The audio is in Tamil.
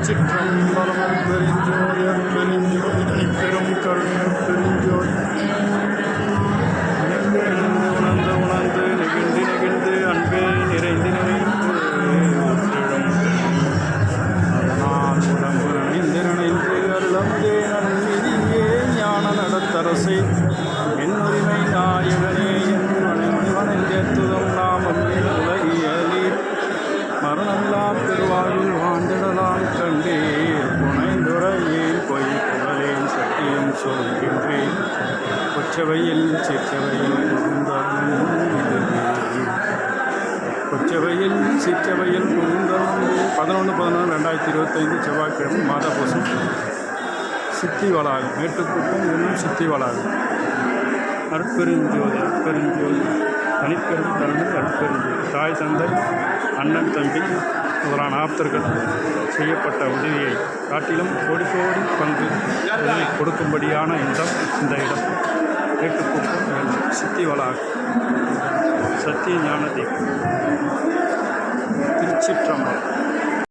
சிற்றம்பலம் பெருஞ்சோதி பெருஞ்சோதி தனிப்பெரும் கருணை பெருஞ்சோதி உணர்ந்து உணர்ந்து நெகிழ்ந்து நெகிழ்ந்து அன்பே நிறைந்து நிறைந்து அதனால் உடம்பு நனைந்து நனைந்து அருளம்பே நன்னிதியே ஞான நடத்தரசே என் உரிமை நாயகனே என் வணங்கத்துதம் நாமம் உலகியலீர் மரணமில்லா பெருவாழ்வில் வாழ்ந்திடலாம் கண்டேன் புனைந்துரையேன் பொய் புகழேன் சத்தியம் சொல்கின்றேன் கொச்சவையில் சிற்றவையில் கொச்சவையில் சிற்றவையில் 11/11/2025 செவ்வாய்க்கிழமை மாதபூசம் சித்தி வளாகம் மேட்டுக்குப்பம் என்னும் சித்தி வளாகம் அற்பெருஞ்சோதி அற்பெருஞ்சோதி தனிப்பெரும் கருணை அற்பெருஞ்சோதி தாய் தந்தை அண்ணன் தம்பி முதலான ஆப்தர்கள் செய்யப்பட்ட உதவியை காட்டிலும் கோடி கோடி பங்கு உதவி கொடுக்கும்படியான இந்த இடம் மேட்டுக்குப்பம் சித்தி வளாகம் சத்திய ஞான தீபம் திருச்சிற்றம்பலம்.